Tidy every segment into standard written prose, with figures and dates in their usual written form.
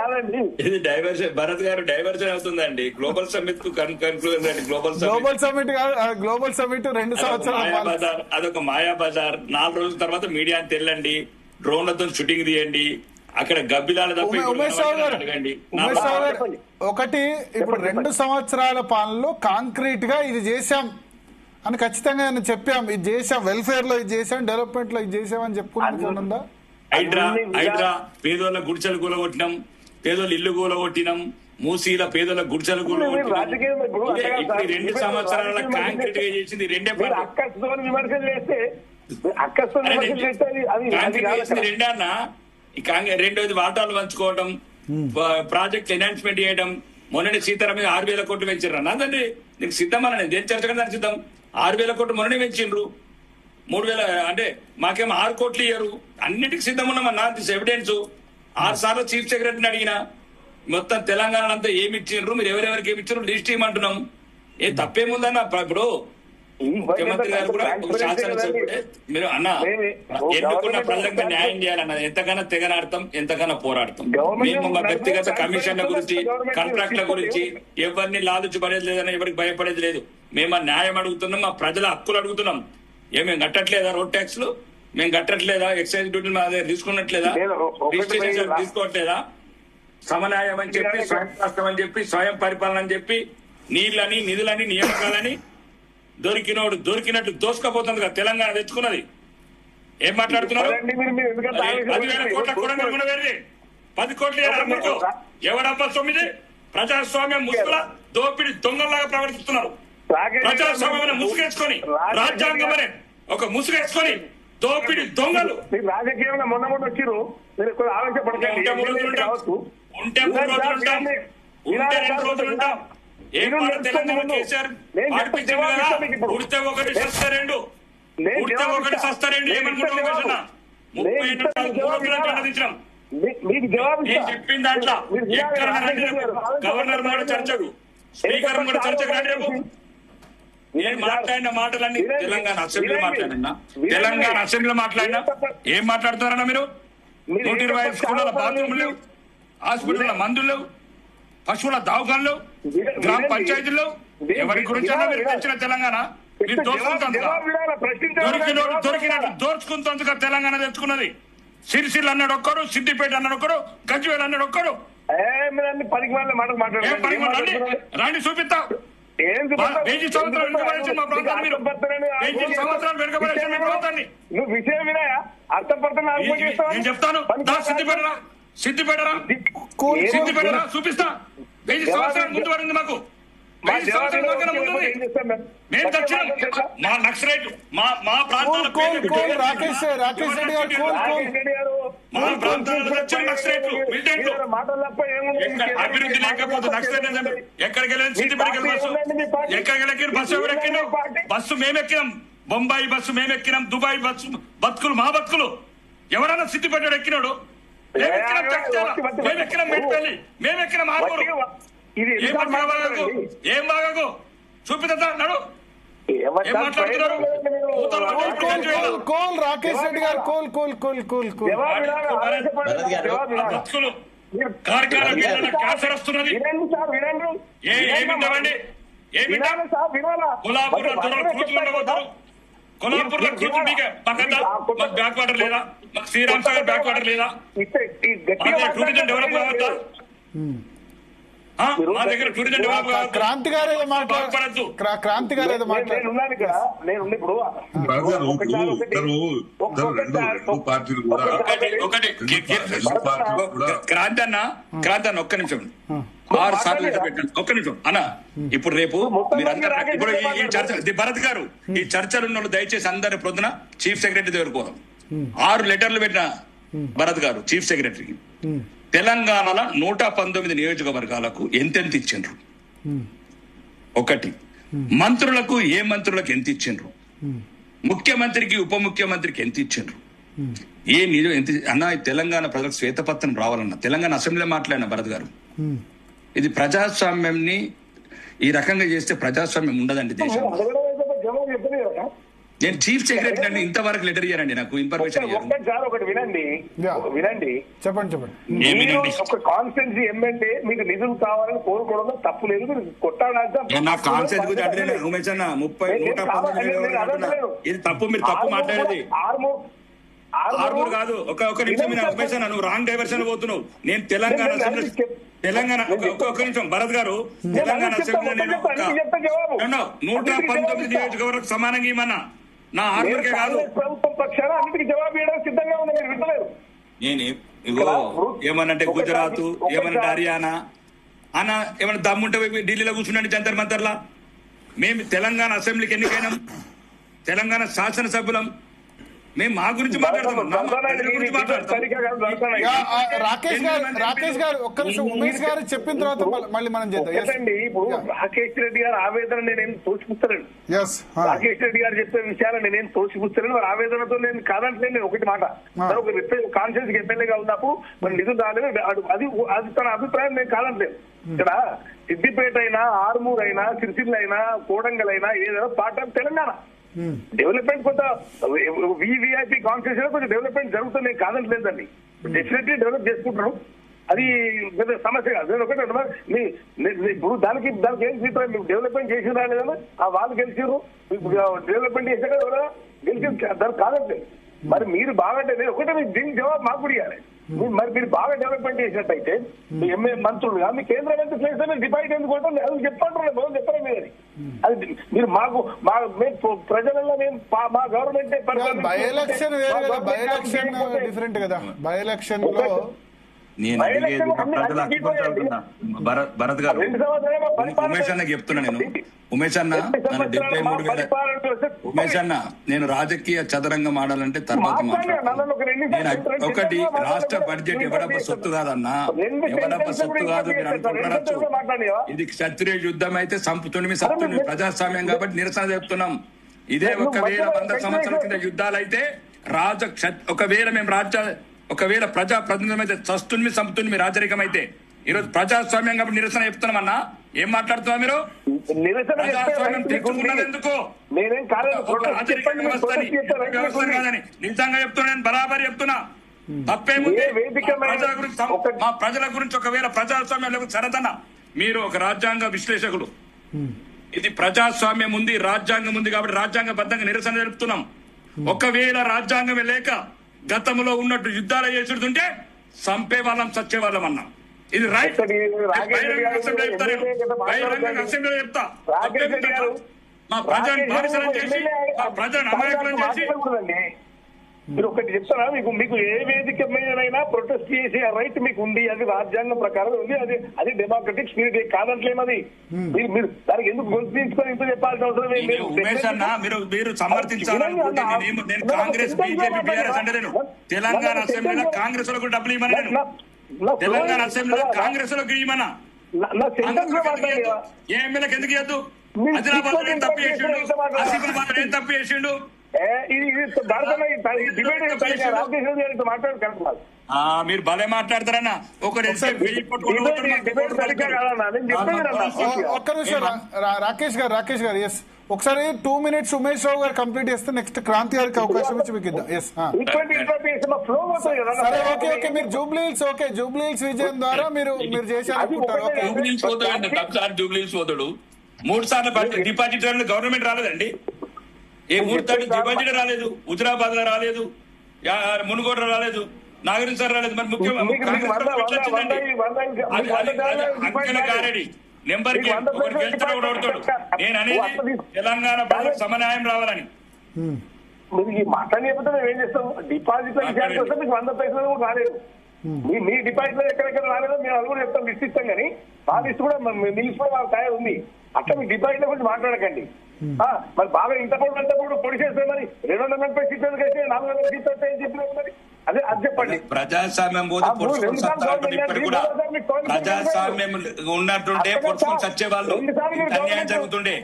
కాదండి. ఇది డైవర్షన్, భరత్ గారు డైవర్షన్ అవుతుందండి. గ్లోబల్ సమ్మిట్ కు కన్క్లూజన్ అండి. గ్లోబల్ సమ్మిట్ కాదు, గ్లోబల్ సమ్మిట్ 2 సంవత్సరాలు అదొక మాయా బజార్. 4 రోజుల తర్వాత మీడియా తెల్లండి, డ్రోన్లతో షూటింగ్ తీయండి, అక్కడ గబ్బిలాల ఉమేష్ రావు గారు ఒకటి, ఇప్పుడు 2 సంవత్సరాల పాలనలో కాంక్రీట్ గా ఇది చేశాం అని ఖచ్చితంగా చెప్పాం, ఇది చేశాం, వెల్ఫేర్ లో ఇది చేశాం, డెవలప్మెంట్ లో ఇది చేశాం అని చెప్పుకున్నా. హైడ్రా పేదోళ్ళ గుడిసెలు కూలగొట్టినాం, పేదోళ్ళ ఇల్లు కూలగొట్టినాం, మూసీల పేదోళ్ళ గుడిసెలు కూలగొట్టినాం. 2 సంవత్సరాల కాంక్రీట్ గా చేసింది రెండే విమర్శలు చేస్తే రెండే అన్న. రెండోది వాటాలు పంచుకోవడం, ప్రాజెక్ట్ ఎన్హాన్స్మెంట్ చేయడం. మొన్నటి సీతారాం మీద 6,000 కోట్లు పెంచారు అన్న. అదండి నీకు సిద్ధమని దేని చర్చగా దాని సిద్ధం. 6,000 కోట్లు మొన్ననే పెంచిండ్రు. 3,000 అంటే మాకేమో 6 కోట్లు ఇయ్యరు. అన్నిటికీ సిద్ధం ఉన్నామన్నా, దిస్ ఎవిడెన్స్. 6 సార్లు చీఫ్ సెక్రటరీని అడిగినా మొత్తం తెలంగాణ అంతా ఏమి ఇచ్చిండ్రు, మీరు ఎవరెవరికి ఏమి ఇచ్చారు లిస్ట్ ఇవ్వమంటున్నాం. ఏ తప్పేముందన్న. ఇప్పుడు ముఖ్యమంత్రి గారు కూడా శాసనసభ్యుడే, మీరు అన్న ఎన్నుకున్న ప్రజలకు న్యాయం చేయాలన్న. ఎంతకన్నా తెగనాడతాం, ఎంతకన్నా పోరాడతాం. మేము మా వ్యక్తిగత కమిషన్ల గురించి, కాంట్రాక్ట్ల గురించి ఎవరిని లాలుచి పడేది లేదని, ఎవరికి భయపడేది లేదు. మేము న్యాయం అడుగుతున్నాం, మా ప్రజల హక్కులు అడుగుతున్నాం. మేము కట్టట్లేదా రోడ్ ట్యాక్స్లు, మేము కట్టట్లేదా ఎక్సైజ్ డ్యూటీలు మా దగ్గర తీసుకున్నట్లేదా, రిజిస్ట్రేషన్ తీసుకోవట్లేదా, సమన్యాయం అని చెప్పి, స్వయం రాష్ట్రం అని చెప్పి, స్వయం పరిపాలన అని చెప్పి, నీళ్ళని నిధులని నియామకాలని దొరికినోడు దొరికినట్టు దోసుకపోతుంది కదా తెలంగాణ తెచ్చుకున్నది. ఏం మాట్లాడుతున్నారు? 10,000 కోట్ల కూడా 10 కోట్లు ఎవడబ్బా 9? ప్రజాస్వామ్యం ముసుగుల దోపిడి దొంగల్లాగా ప్రవర్తిస్తున్నారు. ప్రజాస్వామ్యం ముసుగేసుకొని, రాజ్యాంగం అనే ఒక ముసుగేసుకొని దోపిడి దొంగలు. రాజకీయంలో మొన్న వచ్చారు, మీరు ఆలోచపడకండి. ఉంటే 3 రోజులు ఉంటాం, ఉంటే 2 రోజులు ఉంటాం. ఏం తెలంగాణ కేసీఆర్ పాటించింది కదా. ఉడితే ఒకటి సస్తారేండు, ఉడితే ఒకటి సస్తారేండు. ఏమనుకుంటున్నా 30 నేను చెప్పిన దాంట్లో ఎక్కడ గవర్నర్ కూడా చర్చకు, స్పీకర్ కూడా చర్చకు రండి రేపు. నేను మాట్లాడిన మాటలన్నీ తెలంగాణ అసెంబ్లీ మాట్లాడినా, తెలంగాణ అసెంబ్లీలో మాట్లాడినా. ఏం మాట్లాడుతున్నారన్నా మీరు? 125 స్కూళ్ళ బాత్రూమ్లు, హాస్పిటల్ మందులు, పశువుల దవాఖానలు, గ్రామ పంచాయతీల్లో ఎవరి గురించి మీరు తెచ్చిన తెలంగాణ మీరు దొరికినట్టు దోచుకుంటా తెలంగాణ తెచ్చుకున్నది. సిరిసిల్ అన్నాడు ఒక్కడు, సిద్దిపేట అన్నాడు ఒక్కడు, గజ్వేల్ అన్నాడు ఒక్కడు. రాండి చూపిస్తా. 1000 సంవత్సరాలు వెనుకబడేసి మా ప్రాంతాన్ని మీరు 1000 సంవత్సరాలు వెనుకబడేసి మీ ప్రాంతాన్ని నేను చెప్తాను. సిద్దిపేటరా సిద్దిపేటరా సిద్దిపేటరా చూపిస్తా. 1000 సంవత్సరాల ముందు పడింది మాకు. 1000 సంవత్సరాల దగ్గర ముందు మేము తెచ్చిన మా నక్సలైట్ మా ప్రాంతాల మా ప్రాంతాల్లో తెచ్చిన నక్సలైట్లు, మిలిటెంట్లు. అభివృద్ధి లేకపోతే నక్సలైట్ ఎక్కడికి వెళ్ళిన సిద్దిపేటకి బస్సు, ఎక్కడికి వెళ్ళి బస్సు ఎవరు ఎక్కినాం? బస్సు మేమెక్కినాం. బొంబాయి బస్సు మేమెక్కినాం, దుబాయ్ బస్సు బతుకులు మా బతుకులు. ఎవరన్నా సిద్దిపేట ఎక్కినాడు? మేమెక్కినాం మెట్పల్లి, మేమెక్కినాం ఆర్మూరు. ఏం బాగాకు చూపిద్దా నడు. ఏం మాట్లాడుతున్నారు? రాకేష్ రెడ్డి గారు బతుకులు కార్ఖాన క్యాన్సర్ వస్తున్నది. ఏమిటామండి? ఏమిటా? కొల్లాపూర్లో దొరలు కూతురు ఉండబోతారు. కొల్లాపూర్లో కూతురు మీకు పక్కన మాకు బ్యాక్ వాటర్ లేదా? మాకు శ్రీరామ్ సాగర్ బ్యాక్ వాటర్ లేదా? టూరిజం డెవలప్ కావద్దా? మా దగ్గర టూరిజం డెవలప్ కావద్దు. క్రాంతి గారు ఏదో మాట్లాడద్దు. క్రాంతి గారు ఏదో మాట్లాడారు. క్రాంతి అన్న ఒక్క నిమిషం, 6 సార్లు పెట్టండి. ఒక్క నిమిషం అన్న. ఇప్పుడు రేపు మీరందరూ ఇప్పుడు ఈ చర్చ భరత్ గారు ఈ చర్చలు ఉన్న దయచేసి అందరి ప్రొద్దున చీఫ్ సెక్రటరీ దగ్గర పోదాం. 6 లెటర్లు పెట్టిన భరత్ గారు చీఫ్ సెక్రటరీకి తెలంగాణలో 119 నియోజకవర్గాలకు ఎంతెంత ఇచ్చిండ్రు? ఒకటి, మంత్రులకు ఏ మంత్రులకు ఎంత ఇచ్చిండ్రు? ముఖ్యమంత్రికి ఉప ముఖ్యమంత్రికి ఎంత ఇచ్చిండ్రు? ఏ నిజం ఎంత అన్న? తెలంగాణ ప్రజలకు శ్వేతపత్రం రావాలన్న తెలంగాణ అసెంబ్లీలో మాట్లాడిన భరత్ గారు. ఇది ప్రజాస్వామ్యంని ఈ రకంగా చేస్తే ప్రజాస్వామ్యం ఉండదండి దేశంలో. నేను చీఫ్ సెక్రటరీ అండి, ఇంతవరకు లెటర్ ఇయ్యారండి నాకు ఇన్ఫర్మేషన్ ఒక్కసారి ఒకటి వినండి. చెప్పండి. మీరు ఒక కాన్స్టిట్యున్సీ ఎమ్మెల్యే మీకు నిధులు కావాలని కోరుకోవడంలో తప్పు లేదు. మీరు కొట్టాడాల్సిన నా కాన్సెప్ట్ గురించి అంటే ఉమేష్ అన్న 119 ఇది తప్పు, మీరు తప్పు మాట్లాడేది ఆర్మూర్ కాదు. ఒక నిమిషం మీరు ఉమేష్ అన్న, నువ్వు రాంగ్ డైవర్షన్ పోతున్నావు. నేను తెలంగాణ ఒక నిమిషం భరత్ గారు, తెలంగాణ అసెంబ్లీలో నేను 119 నియోజకవర్గం సమానంగా ఇవ్వమన్నా, నా ఆర్మూర్కే కాదు. ప్రభుత్వం పక్షాన అన్నిటికీ జవాబు ఇవ్వడానికి సిద్ధంగా ఉంది, మీరు వింటలేరు. నేను ఏమనంటే గుజరాత్, ఏమనంటే హర్యానా అన్న, ఏమన్నా దమ్ముంటే ఢిల్లీలో కూర్చున్నాండి జంతర్ మంతర్లా. మేము తెలంగాణ అసెంబ్లీకి ఎన్నికైనాం, తెలంగాణ శాసనసభ్యులం. మేము మా గురించి మాట్లాడతాం. రాకేష్ గారు ఒక్క నిమిషం, ఉమేష్ గారు చెప్పిన తర్వాత మళ్ళీ మనం చేద్దాం. ఇప్పుడు రాకేష్ రెడ్డి గారు ఆవేదన నేనేం తోసిపుచ్చలేను. రాకేష్ రెడ్డి గారు చెప్పే విషయాలు నేనేం తోసిపుచ్చలేను. వారి ఆవేదనతో నేను కాదంటే నేను ఒకటి మాట, ఒక కాన్షియస్ ఎమ్మెల్యేగా ఉన్నప్పుడు మరి నిధులు రాలేదు, అది తన అభిప్రాయం నేను కాదంటలేదు. ఇక్కడ సిద్దిపేట అయినా, ఆర్మూర్ అయినా, సిరిసిల్ల అయినా, కోడంగల్ అయినా ఏదైనా పార్ట్ ఆఫ్ తెలంగాణ. డెవలప్మెంట్ కొంత వివిఐపి కాన్స్టిట్యూషన్ కొంచెం డెవలప్మెంట్ జరుగుతుంది కాదంటలేదండి. డెఫినెట్లీ డెవలప్ చేసుకుంటున్నాం, అది పెద్ద సమస్య కాదు. నేను ఒకటి ఇప్పుడు దానికి ఏం అభిప్రాయం, మీకు డెవలప్మెంట్ చేసినా లేదని ఆ వాళ్ళు గెలిచారు, డెవలప్మెంట్ చేశాక గెలిచి దానికి కాదంటలేదు. మరి మీరు బాగంటే నేను ఒకటే మీకు దీనికి జవాబు మాకు కూడా ఇవ్వాలి. మరి మీరు బాగా డెవలప్మెంట్ చేసినట్టయితే మీ ఎంఏ మంత్రులుగా మీ కేంద్ర మంత్రి ప్లేస్ డిపాజిట్ ఎందుకు ఉంటుంది అది చెప్పంటారు, మొదలు చెప్పారు మీరు. అది మీరు మాకు ప్రజలలో మేము మా గవర్నమెంట్ బై ఎలక్షన్ వేరు కదా, బై ఎలక్షన్ డిఫరెంట్ కదా. బై ఎలక్షన్ లో నేను భరత్ గారు ఉమేష్ అన్నకి చెప్తున్నా, నేను ఉమేష్ అన్న నన్ను 73,000 ఉమేష్ అన్న నేను రాజకీయ చదరంగం ఆడాలంటే తర్వాత మాట్లాడుతున్నాను. ఒకటి రాష్ట్ర బడ్జెట్ ఎవడబ్బ సొత్తు కాదన్నా, ఎవడబ్బ సొత్తు కాదు. మీరు అనుకుంటున్నారు ఇది క్షత్రియ యుద్ధం అయితే సంపుతుండి సత్తుండి ప్రజాస్వామ్యం కాబట్టి నిరసన చెప్తున్నాం. ఇదే 1,100 సంవత్సరాల కింద యుద్ధాలు అయితే ఒకవేళ ప్రజా ప్రతినిధులం అయితే చస్తుంది సంపుతుంది రాజరికం అయితే. ఈరోజు ప్రజాస్వామ్యం కాబట్టి నిరసన చెప్తున్నామన్నా. ఏం మాట్లాడుతున్నా మీరు? ప్రజాస్వామ్యం తెచ్చుకున్నది ఎందుకు? వ్యవస్థ కాదని నిజంగా చెప్తున్నా, నేను బరాబరి చెప్తున్నా. తప్పేముంది? మా ప్రజల గురించి ఒకవేళ ప్రజాస్వామ్యం లేకపోతే సరదన్న, మీరు ఒక రాజ్యాంగ విశ్లేషకులు, ఇది ప్రజాస్వామ్యం ఉంది, రాజ్యాంగం ఉంది కాబట్టి రాజ్యాంగబద్ధంగా నిరసన తెలుపుతున్నాం. ఒకవేళ రాజ్యాంగమే లేక గతంలో ఉన్నట్టు యుద్ధాలు చేస్తుంటే చంపే వాళ్ళం చచ్చే వాళ్ళం అన్నా. ఇది రైట్. బహిరంగ అసెంబ్లీలో చెప్తా. మా ప్రజలను బానిసలను చేసి, మా ప్రజలను అమాయకులను చేసి మీరు ఒకటి చెప్తారా, మీకు ఏ వేదిక మీదైనా ప్రొటెస్ట్ చేసే రైట్ మీకు ఉంది, అది రాజ్యాంగం ప్రకారం ఉంది, అది డెమోక్రటిక్ స్పిరిట్ కాదంటలేమది. మీరు దానికి ఎందుకు గొంతు తీసుకొని ఇంత చెప్పాల్సిన అవసరం ఏంటి? ఉమేష్ అన్న మీరు సమర్థించాలనుకుంటే నేను కాంగ్రెస్ బీజేపీ బీఆర్ఎస్ అంటే నేను తెలంగాణ అసెంబ్లీలో కాంగ్రెస్ లో డబ్బులు ఇవ్వమని, నేను తెలంగాణ అసెంబ్లీలో కాంగ్రెస్ లో ఇవ్వమన్నా. ఏ ఎమ్మెల్యేకి ఎందుకు ఇవ్వద్దు? ఆదిలాబాద్ ఏం తప్పు చేసిండు, ఆసిఫాబాద్ ఏం తప్పు చేసిండు? మీరు భలే మాట్లాడతారన్నా. ఒక్క నిమిషం రాకేష్ గారు ఎస్ ఒకసారి 2 minutes ఉమేష్ రావు గారు కంప్లీట్ చేస్తే నెక్స్ట్ క్రాంతి గారికి అవకాశం ఇచ్చి మీకు ఇద్దాం. ఎస్ సరే ఓకే మీరు జూబ్లీహిల్స్ విజయం ద్వారా మీరు చేశారనుకుంటారు. జూబ్లీహిల్స్ పోతాడు 3 సార్లు డిపాజిట్ గవర్నమెంట్ రాలేదండి. ఏ 3 సార్లు డిపాజిట్ రాలేదు. హుజరాబాద్ లో రాలేదు, మునుగోడ రాలేదు, నాగరిక సార్ రాలేదు. మరి ముఖ్యమంత్రి కారెడ్డి నెంబర్ ఒకటి గెలుస్తాడు, ఒకటి ఓడతాడు. నేను అనేది తెలంగాణ ప్రజలకు సమన్యాయం రావాలని. మీరు ఈ మాట్లాడి చెప్తే మేము ఏం చేస్తాం? డిపాజిట్ల విషయానికి వస్తే మీకు 100 పైసలు కూడా రాలేదు. మీ డిపాజిట్ లో ఎక్కడెక్కడ రాలేదో మేము అది కూడా చెప్తాం, లిస్ట్ ఇస్తాం. కానీ ఆ లిస్ట్ కూడా మిలిసి కూడా వాళ్ళ తయారు ఉంది. అట్లా మీ డిపాజిట్ల గురించి మాట్లాడకండి. మరి బాగా ఇంతప్పుడు పొడి చేస్తే మరి 240 సీట్లు అయితే 400 సీట్లు వస్తాయని చెప్పినట్టు మరి అదే అది చెప్పండి. ప్రజాస్వామ్యం పోతే ఇప్పటికి కూడా ప్రజాస్వామ్యం ఉన్నట్టుంటే పొడుచుకొని చచ్చే వాళ్ళు అన్యాయం జరుగుతుండే.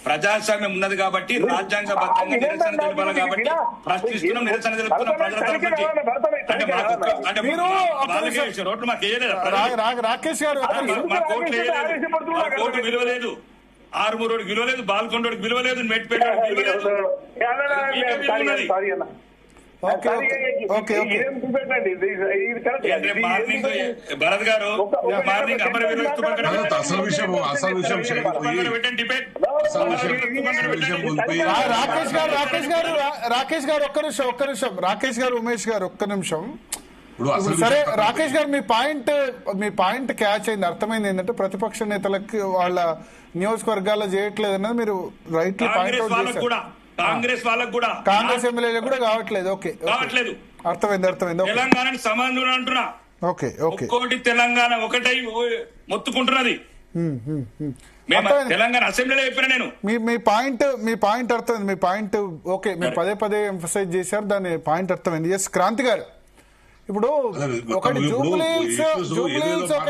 ప్రజాస్వామ్యం ఉన్నది కాబట్టి రాజ్యాంగబద్ధంగా నిరసన తెలిపాలి కాబట్టి ప్రశ్నిస్తున్నాం, నిరసన తెలుపుతున్నాం ప్రజల తరఫు నుంచి. అంటే వాళ్ళకే రోడ్లు మాకు వేయలేదు, రాకేష్ గారు మా కోర్టు విలువ లేదు. ఆరుమూరోడికి విలువ లేదు, బాల్కొండోడికి విలువ లేదు, మెట్పేట విలువ లేదు. మార్నింగ్ భరత్ గారు మార్నింగ్ అమరవీరుల అసలు విషయం రాకేష్ గారు ఒక్క నిమిషం రాకేష్ గారు ఉమేష్ గారు ఒక్క నిమిషం. సరే రాకేష్ గారు మీ పాయింట్ క్యాచ్ అయింది, అర్థమైంది. ఏంటంటే ప్రతిపక్ష నేతలకు వాళ్ళ నియోజకవర్గాల్లో చేయట్లేదు అన్నది మీరు రైట్లీ పాయింట్ అవుట్ చేశారు. కాంగ్రెస్ వాళ్ళకు కూడా, కాంగ్రెస్ ఎమ్మెల్యేలకు కూడా కావట్లేదు. ఓకే, కావట్లేదు. అర్థమైంది. తెలంగాణకి సమానం అంటున్నా. ఓకే, ఒక్కోటి తెలంగాణ ఒకటై మొత్తుకుంటున్నది. తెలంగాణ అసెంబ్లీలో చెప్పిన నేను మీ పాయింట్ అర్థమైంది. మీ పాయింట్ ఓకే, మీరు పదే ఎంఫసైజ్ చేశారు, దాని పాయింట్ అర్థమైంది. ఎస్ క్రాంతి గారు, ఇప్పుడు ఒకటి జూబ్లీ హిల్స్ ఒక